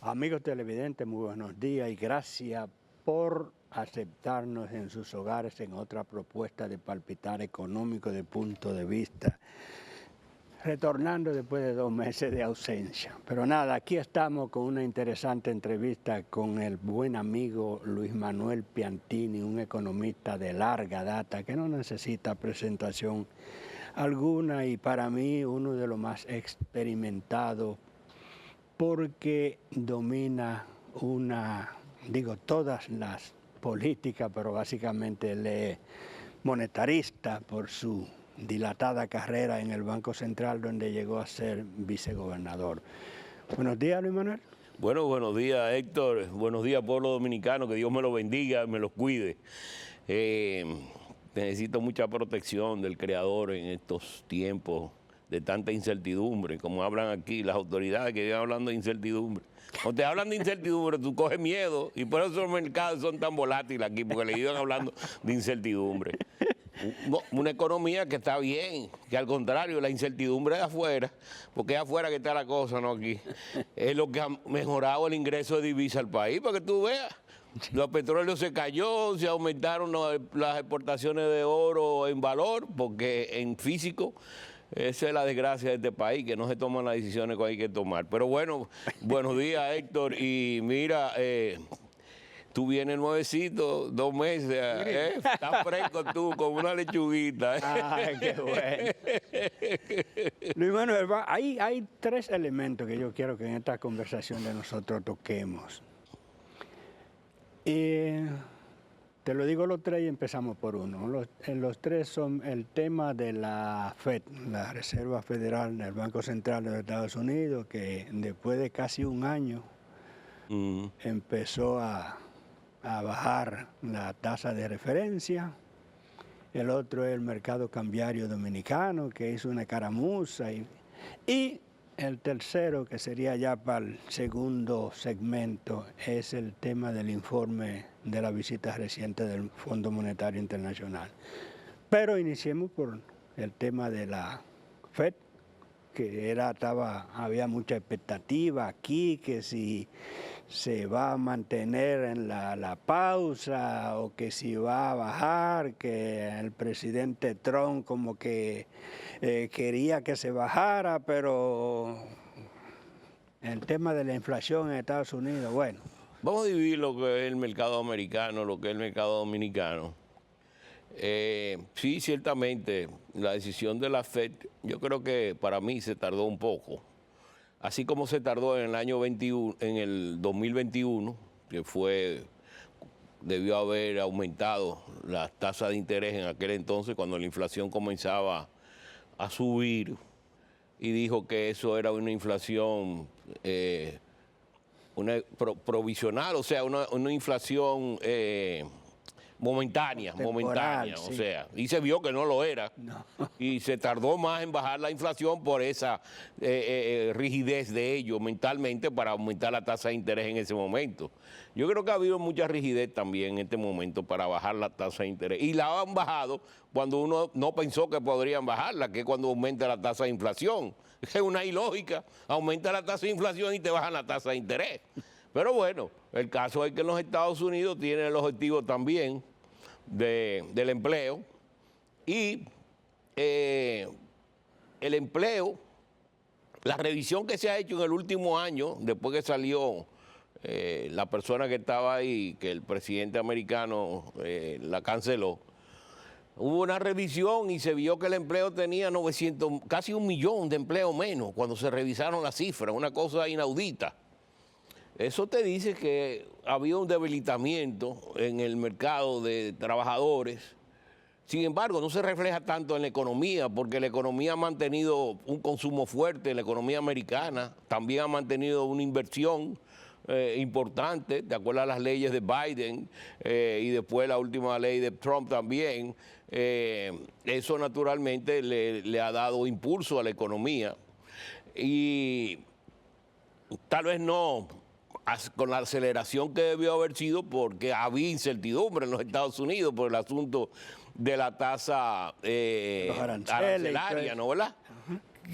Amigos televidentes, muy buenos días y gracias por aceptarnos en sus hogares en otra propuesta de palpitar económico de punto de vista, retornando después de 2 meses de ausencia. Pero nada, aquí estamos con una interesante entrevista con el buen amigo Luis Manuel Piantini, un economista de larga data que no necesita presentación alguna y para mí uno de los más experimentados porque domina todas las políticas, pero básicamente él es monetarista por su dilatada carrera en el Banco Central, donde llegó a ser vicegobernador. Buenos días, Luis Manuel. Bueno, buenos días, Héctor. Buenos días, pueblo dominicano. Que Dios me lo bendiga, me los cuide. Necesito mucha protección del Creador en estos tiempos de tanta incertidumbre, como hablan aquí las autoridades que vienen hablando de incertidumbre. Cuando te hablan de incertidumbre, tú coges miedo y por eso los mercados son tan volátiles aquí, porque le iban hablando de incertidumbre. Una economía que está bien, que al contrario, la incertidumbre de afuera, porque es afuera que está la cosa, no aquí, es lo que ha mejorado el ingreso de divisa al país, para que tú veas. Los petróleos se cayó, se aumentaron las exportaciones de oro en valor, porque en físico. Esa es la desgracia de este país, que no se toman las decisiones que hay que tomar. Pero bueno, buenos días, Héctor. Y mira, tú vienes nuevecito, 2 meses, estás fresco tú, como una lechuguita. Ay, qué bueno. Luis Manuel, hay 3 elementos que yo quiero que en esta conversación de nosotros toquemos. Te lo digo los 3 y empezamos por uno. Los 3 son el tema de la FED, la Reserva Federal del Banco Central de los Estados Unidos, que después de casi un año empezó a bajar la tasa de referencia. El otro es el mercado cambiario dominicano, que hizo una caramuza. Y el tercero, que sería ya para el segundo segmento, es el tema del informe de la visita reciente del Fondo Monetario Internacional. Pero iniciemos por el tema de la FED, que había mucha expectativa aquí, que si se va a mantener en la pausa o que si va a bajar, que el presidente Trump como que quería que se bajara, pero el tema de la inflación en Estados Unidos, bueno. Vamos a dividir lo que es el mercado americano, lo que es el mercado dominicano. Sí, ciertamente, la decisión de la FED, yo creo que para mí se tardó un poco. Así como se tardó en el año 21, en el 2021, que debió haber aumentado las tasas de interés en aquel entonces, cuando la inflación comenzaba a subir, y dijo que eso era una inflación provisional, o sea, una inflación momentánea, sí. O sea, y se vio que no lo era, no. Y se tardó más en bajar la inflación por esa rigidez de ellos mentalmente para aumentar la tasa de interés en ese momento. Yo creo que ha habido mucha rigidez también en este momento para bajar la tasa de interés, y la han bajado cuando uno no pensó que podrían bajarla, que es cuando aumenta la tasa de inflación. Es una ilógica, aumenta la tasa de inflación y te bajan la tasa de interés. Pero bueno, el caso es que en los Estados Unidos tienen el objetivo también del empleo, y el empleo, la revisión que se ha hecho en el último año, después que salió la persona que estaba ahí, que el presidente americano la canceló, hubo una revisión y se vio que el empleo tenía 900, casi 1 millón de empleos menos cuando se revisaron las cifras, una cosa inaudita. Eso te dice que había un debilitamiento en el mercado de trabajadores. Sin embargo, no se refleja tanto en la economía, porque la economía ha mantenido un consumo fuerte, la economía americana también ha mantenido una inversión importante, de acuerdo a las leyes de Biden y después la última ley de Trump también. Eso naturalmente le ha dado impulso a la economía, y tal vez no con la aceleración que debió haber sido, porque había incertidumbre en los Estados Unidos por el asunto de la tasa arancelaria, ¿no, verdad?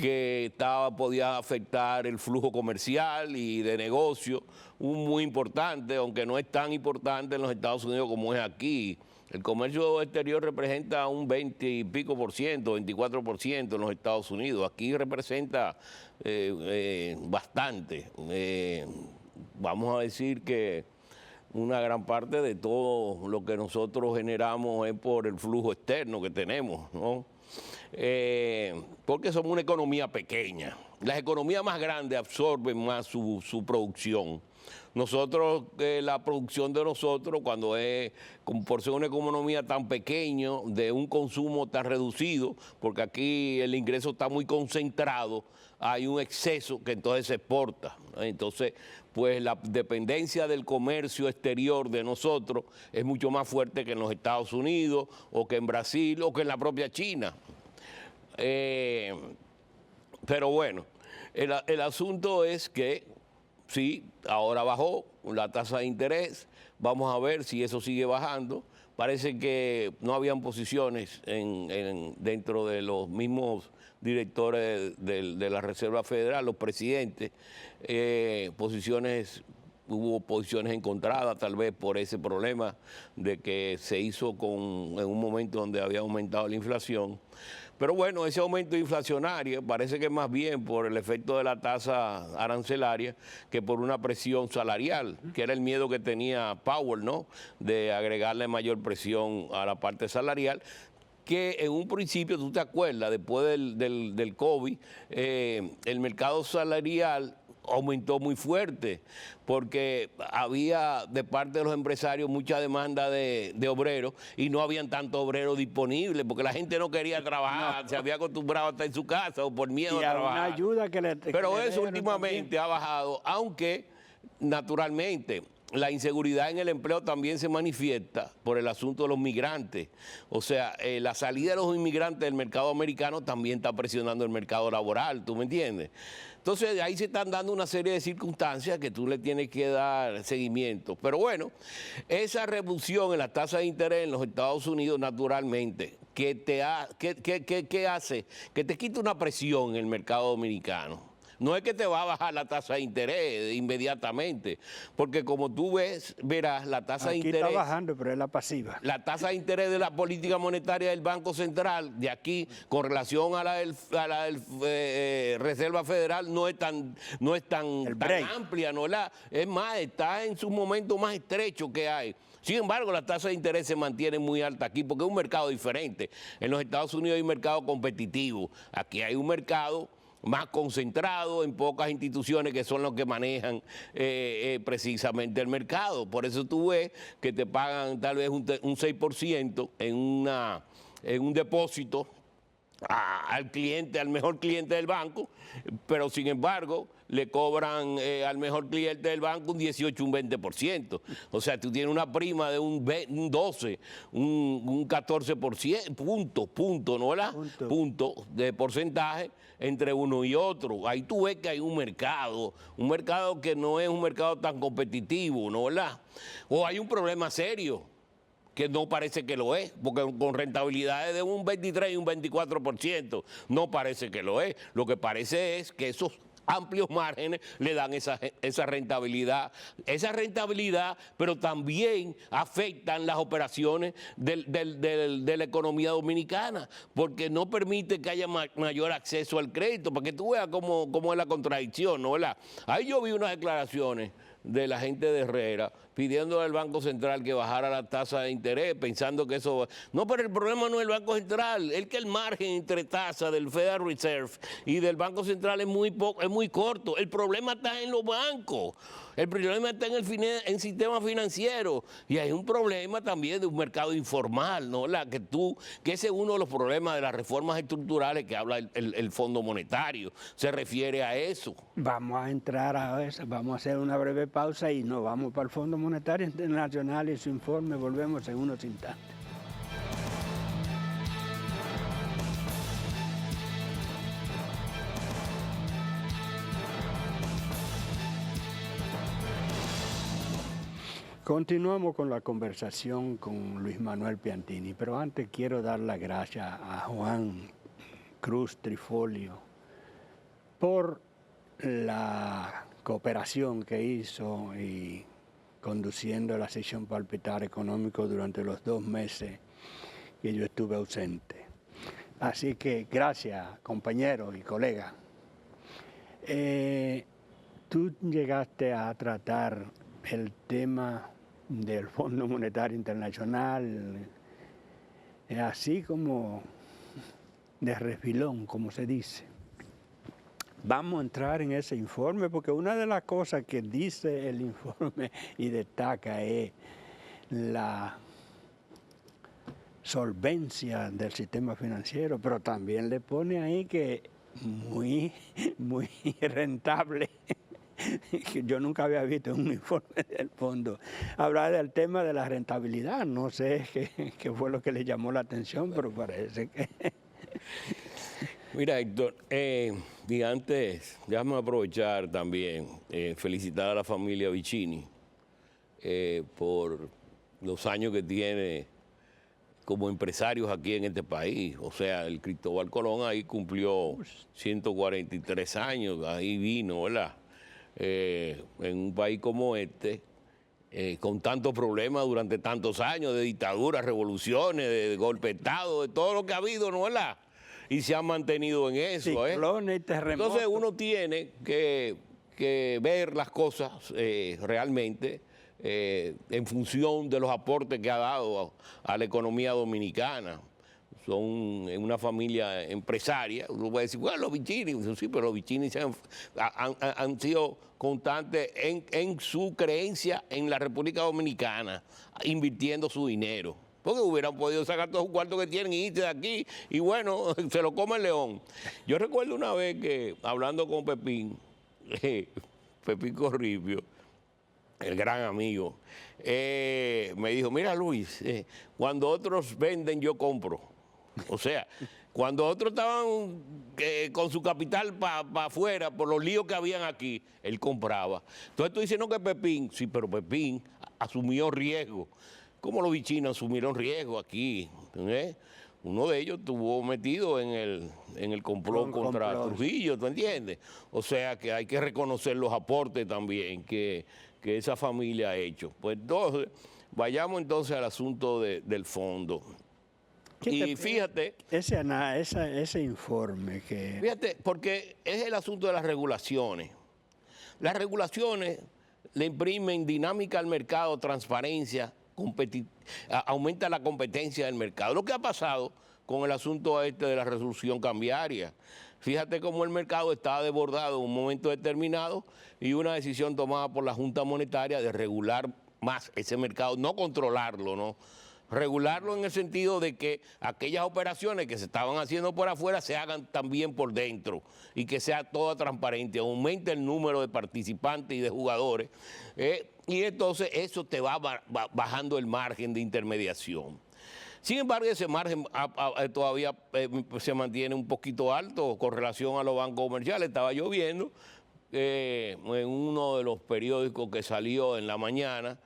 que podía afectar el flujo comercial y de negocio, muy importante, aunque no es tan importante en los Estados Unidos como es aquí. El comercio exterior representa un 20 y pico por ciento, 24% en los Estados Unidos. Aquí representa bastante. Vamos a decir que una gran parte de todo lo que nosotros generamos es por el flujo externo que tenemos, ¿no? Porque somos una economía pequeña. Las economías más grandes absorben más su producción. Nosotros, la producción de nosotros, cuando es por ser una economía tan pequeña, de un consumo tan reducido, porque aquí el ingreso está muy concentrado, hay un exceso que entonces se exporta. Entonces, pues la dependencia del comercio exterior de nosotros es mucho más fuerte que en los Estados Unidos, o que en Brasil, o que en la propia China. Pero bueno, el asunto es que sí, ahora bajó la tasa de interés, vamos a ver si eso sigue bajando. Parece que no habían posiciones dentro de los mismos directores de la Reserva Federal, los presidentes, hubo posiciones encontradas tal vez por ese problema de que se hizo en un momento donde había aumentado la inflación. Pero bueno, ese aumento inflacionario parece que es más bien por el efecto de la tasa arancelaria que por una presión salarial, que era el miedo que tenía Powell, ¿no? De agregarle mayor presión a la parte salarial, que en un principio, tú te acuerdas, después del COVID, el mercado salarial aumentó muy fuerte porque había de parte de los empresarios mucha demanda de obreros y no habían tantos obreros disponibles porque la gente no quería trabajar, se había acostumbrado a estar en su casa o por miedo a trabajar. Una ayuda Pero eso últimamente ha bajado, aunque naturalmente la inseguridad en el empleo también se manifiesta por el asunto de los migrantes. O sea, la salida de los inmigrantes del mercado americano también está presionando el mercado laboral, ¿tú me entiendes? Entonces, ahí se están dando una serie de circunstancias que tú le tienes que dar seguimiento. Pero bueno, esa reducción en la tasa de interés en los Estados Unidos, naturalmente, ¿qué hace? Que te quita una presión en el mercado dominicano. No es que te va a bajar la tasa de interés inmediatamente, porque como tú verás, la tasa de interés... Aquí está bajando, pero es la pasiva. La tasa de interés de la política monetaria del Banco Central de aquí, con relación a la del Reserva Federal, no es tan amplia, ¿no? Es más, está en su momento más estrecho que hay. Sin embargo, la tasa de interés se mantiene muy alta aquí porque es un mercado diferente. En los Estados Unidos hay un mercado competitivo. Aquí hay un mercado más concentrado en pocas instituciones que son los que manejan precisamente el mercado. Por eso tú ves que te pagan tal vez un 6% en un depósito al cliente, al mejor cliente del banco, pero sin embargo le cobran al mejor cliente del banco un 18, un 20%. O sea, tú tienes una prima de un 12, un 14%, punto, ¿no? Punto de porcentaje entre uno y otro. Ahí tú ves que hay un mercado que no es un mercado tan competitivo, ¿no? ¿Verdad? O hay un problema serio, que no parece que lo es, porque con rentabilidades de un 23 y un 24%, no parece que lo es. Lo que parece es que esos amplios márgenes le dan esa rentabilidad, pero también afectan las operaciones de la economía dominicana, porque no permite que haya mayor acceso al crédito, para que tú veas cómo es la contradicción, ¿no? ¿Verdad? Ahí yo vi unas declaraciones de la gente de Herrera pidiendo al Banco Central que bajara la tasa de interés, pensando que eso... No, pero el problema no es el Banco Central, es que el margen entre tasa del Federal Reserve y del Banco Central es muy corto. El problema está en los bancos, el problema está en el sistema financiero, y hay un problema también de un mercado informal, ¿no? Que ese es uno de los problemas de las reformas estructurales que habla el Fondo Monetario, se refiere a eso. Vamos a entrar a eso, vamos a hacer una breve pausa y nos vamos para el Fondo Monetario Internacional y su informe. Volvemos en unos instantes. Continuamos con la conversación con Luis Manuel Piantini, pero antes quiero dar las gracias a Juan Cruz Trifolio, por la cooperación que hizo y conduciendo la sesión palpitar económico durante los 2 meses que yo estuve ausente. Así que gracias, compañero y colega. Tú llegaste a tratar el tema del Fondo Monetario Internacional, así como de refilón, como se dice. Vamos a entrar en ese informe porque una de las cosas que dice el informe y destaca es la solvencia del sistema financiero, pero también le pone ahí que muy rentable. Yo nunca había visto un informe del fondo hablar del tema de la rentabilidad. No sé qué fue lo que le llamó la atención, pero parece que... Mira, Héctor, y antes, déjame aprovechar también, felicitar a la familia Vicini por los años que tiene como empresarios aquí en este país. O sea, el Cristóbal Colón ahí cumplió 143 años, ahí vino, ¿verdad? En un país como este, con tantos problemas durante tantos años de dictaduras, revoluciones, de golpe de Estado, de todo lo que ha habido, ¿no, verdad? Y se han mantenido en eso. Ciclones y terremotos. Entonces uno tiene que ver las cosas realmente en función de los aportes que ha dado a la economía dominicana. Son una familia empresaria. Uno puede decir, bueno, los Vicini, sí, pero los Vicini han sido constantes en su creencia en la República Dominicana, invirtiendo su dinero. Porque hubieran podido sacar todos los cuartos que tienen y irse de aquí, y bueno, se lo come el león. Yo recuerdo una vez que, hablando con Pepín, Pepín Corripio, el gran amigo, me dijo, mira Luis, cuando otros venden yo compro. O sea, cuando otros estaban con su capital para afuera, por los líos que habían aquí, él compraba. Entonces tú dices, no, que Pepín, sí, pero Pepín asumió riesgo. ¿Cómo los Vicini asumieron riesgo aquí? Uno de ellos estuvo metido en el complot contra Trujillo, ¿tú entiendes? O sea que hay que reconocer los aportes también que esa familia ha hecho. Pues entonces, vayamos entonces al asunto del fondo. Y fíjate... Ese informe que... Fíjate, porque es el asunto de las regulaciones. Las regulaciones le imprimen dinámica al mercado, transparencia, aumenta la competencia del mercado. Lo que ha pasado con el asunto de la resolución cambiaria. Fíjate cómo el mercado está desbordado en un momento determinado y una decisión tomada por la Junta Monetaria de regular más ese mercado, no controlarlo, ¿no? Regularlo en el sentido de que aquellas operaciones que se estaban haciendo por afuera se hagan también por dentro y que sea toda transparente, aumente el número de participantes y de jugadores, y entonces eso te va bajando el margen de intermediación. Sin embargo, ese margen todavía se mantiene un poquito alto con relación a los bancos comerciales. Estaba yo viendo en uno de los periódicos que salió en la mañana,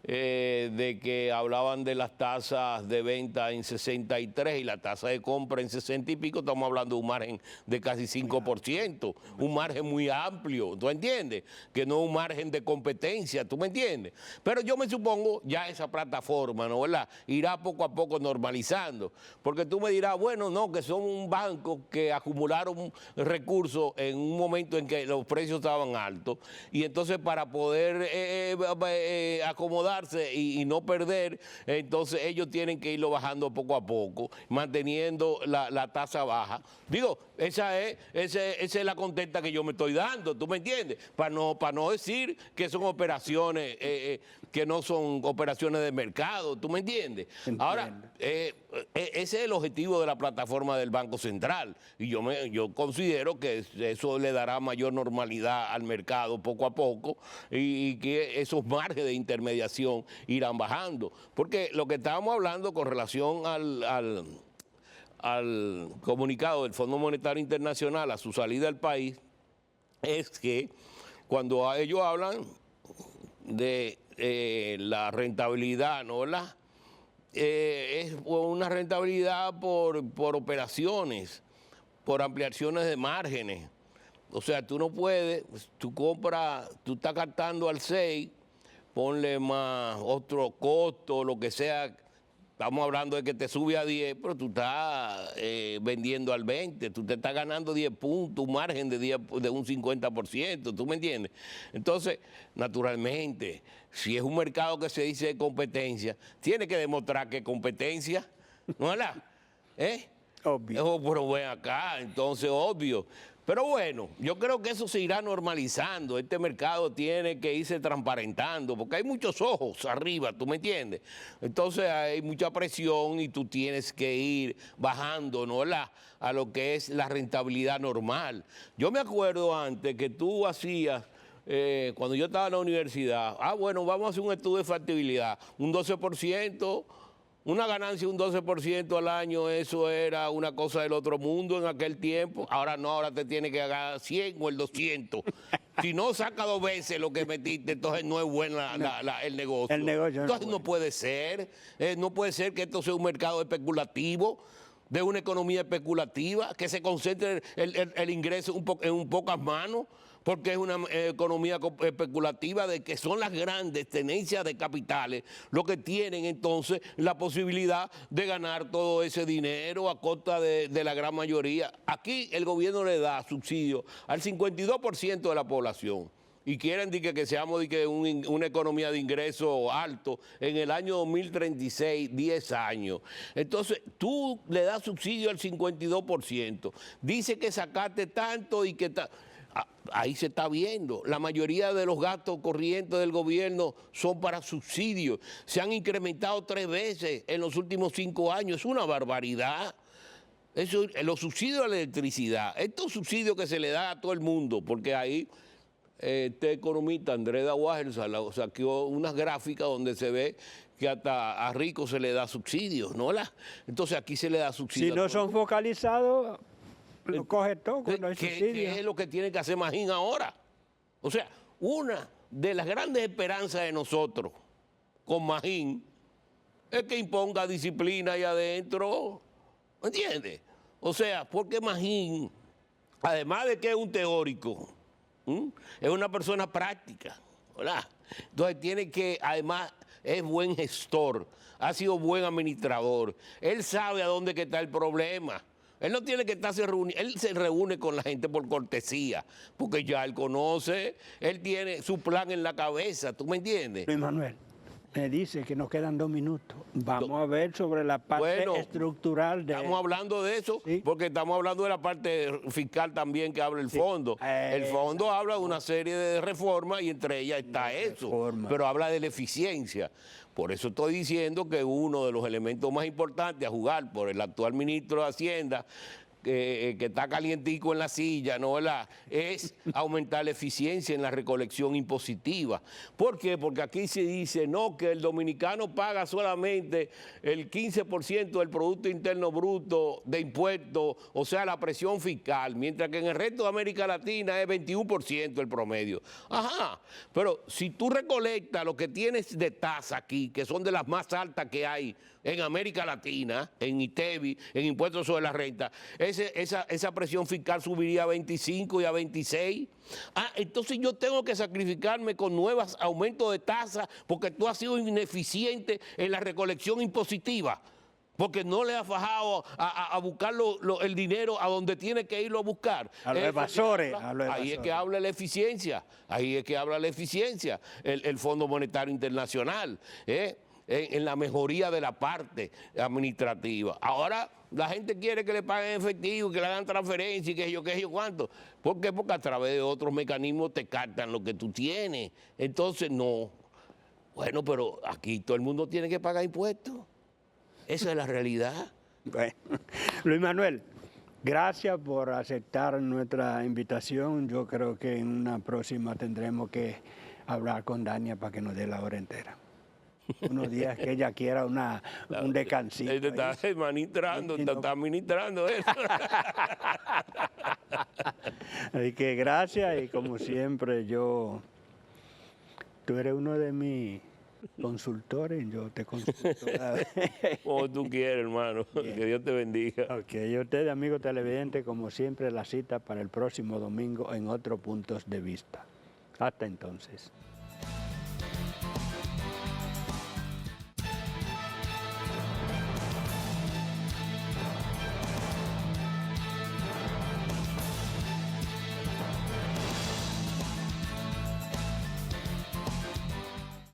de que hablaban de las tasas de venta en 63 y la tasa de compra en 60 y pico, estamos hablando de un margen de casi 5%, un margen muy amplio, ¿tú entiendes? Que no es un margen de competencia, ¿tú me entiendes? Pero yo me supongo ya esa plataforma, ¿no, verdad? Irá poco a poco normalizando, porque tú me dirás, bueno, no, que son un banco que acumularon recursos en un momento en que los precios estaban altos, y entonces para poder acomodar y no perder, entonces ellos tienen que irlo bajando poco a poco, manteniendo la tasa baja. Digo, esa es la contesta que yo me estoy dando, ¿tú me entiendes? Para no decir que son operaciones que no son operaciones de mercado, ¿tú me entiendes? Entiendo. Ahora, ese es el objetivo de la plataforma del Banco Central, y yo considero que eso le dará mayor normalidad al mercado poco a poco y que esos márgenes de intermediación irán bajando. Porque lo que estábamos hablando con relación al comunicado del Fondo Monetario Internacional a su salida del país es que cuando ellos hablan de la rentabilidad, ¿no? Es una rentabilidad por operaciones, por ampliaciones de márgenes. O sea, tú no puedes, tú compras, tú estás gastando al 6, ponle más otro costo, lo que sea. Estamos hablando de que te sube a 10, pero tú estás vendiendo al 20, tú te estás ganando 10 puntos, un margen de un 50%, ¿tú me entiendes? Entonces, naturalmente, si es un mercado que se dice de competencia, tiene que demostrar que es competencia, ¿no es verdad? Obvio. Pero ven acá, entonces obvio. Pero bueno, yo creo que eso se irá normalizando. Este mercado tiene que irse transparentando, porque hay muchos ojos arriba, ¿tú me entiendes? Entonces hay mucha presión y tú tienes que ir bajando, ¿no? A lo que es la rentabilidad normal. Yo me acuerdo antes que tú hacías, cuando yo estaba en la universidad, bueno, vamos a hacer un estudio de factibilidad, un 12%. Una ganancia de un 12% al año, eso era una cosa del otro mundo en aquel tiempo. Ahora no, ahora te tiene que ganar 100 o el 200. Si no saca 2 veces lo que metiste, entonces no es bueno el negocio. El negocio entonces no puede ser. No puede ser que esto sea un mercado especulativo, de una economía especulativa, que se concentre el ingreso en pocas manos, porque es una economía especulativa de que son las grandes tenencias de capitales los que tienen entonces la posibilidad de ganar todo ese dinero a costa de la gran mayoría. Aquí el gobierno le da subsidio al 52% de la población. Y quieren que seamos una economía de ingreso alto en el año 2036, 10 años. Entonces, tú le das subsidio al 52%. Dice que sacaste tanto y que... Ahí se está viendo. La mayoría de los gastos corrientes del gobierno son para subsidios. Se han incrementado 3 veces en los últimos 5 años. Es una barbaridad. Los subsidios a la electricidad, estos subsidios que se le da a todo el mundo, porque ahí... Este economista, Andrés Dawager, sacó unas gráficas donde se ve que hasta a ricos se le da subsidios, ¿no? Entonces aquí se le da subsidios. Si no son focalizados, lo coge todo cuando hay subsidios. ¿Qué es lo que tiene que hacer Magín ahora? O sea, una de las grandes esperanzas de nosotros con Magín es que imponga disciplina ahí adentro, ¿me entiendes? O sea, porque Magín, además de que es un teórico, es una persona práctica, ¿verdad? Entonces tiene que, además, es buen gestor, ha sido buen administrador, él sabe a dónde que está el problema. Él no tiene que estarse reuniendo, él se reúne con la gente por cortesía, porque ya él conoce, él tiene su plan en la cabeza, ¿tú me entiendes? Luis Manuel, me dice que nos quedan 2 minutos. Vamos a ver sobre la parte estructural de... Estamos hablando de eso, ¿sí? Porque estamos hablando de la parte fiscal también que habla el fondo. El fondo habla de una serie de reformas y entre ellas está eso, pero habla de la eficiencia. Por eso estoy diciendo que uno de los elementos más importantes a jugar por el actual ministro de Hacienda, que está calientico en la silla, ¿no? Es aumentar la eficiencia en la recolección impositiva. ¿Por qué? Porque aquí se dice, no, que el dominicano paga solamente el 15% del Producto Interno Bruto de impuestos, o sea, la presión fiscal, mientras que en el resto de América Latina es 21% el promedio. Ajá, pero si tú recolectas lo que tienes de tasa aquí, que son de las más altas que hay en América Latina, en ITEVI, en impuestos sobre la renta, esa presión fiscal subiría a 25 y a 26. Entonces yo tengo que sacrificarme con nuevos aumentos de tasas porque tú has sido ineficiente en la recolección impositiva, porque no le has fajado a buscar el dinero a donde tiene que irlo a buscar. A los evasores. Ahí es que habla la eficiencia, el Fondo Monetario Internacional, en la mejoría de la parte administrativa. Ahora la gente quiere que le paguen efectivo, que le hagan transferencia y que yo cuánto. ¿Por qué? Porque a través de otros mecanismos te captan lo que tú tienes. Entonces, no. Bueno, pero aquí todo el mundo tiene que pagar impuestos. Esa es la realidad. Bueno, Luis Manuel, gracias por aceptar nuestra invitación. Yo creo que en una próxima tendremos que hablar con Dania para que nos dé la hora entera. Unos días que ella quiera un descansito. Está administrando eso. Así que gracias y como siempre tú eres uno de mis consultores, yo te consulto. Como tú quieres, hermano. Bien. Que Dios te bendiga. Ok, y ustedes, amigos televidentes, como siempre, la cita para el próximo domingo en otros puntos de vista. Hasta entonces.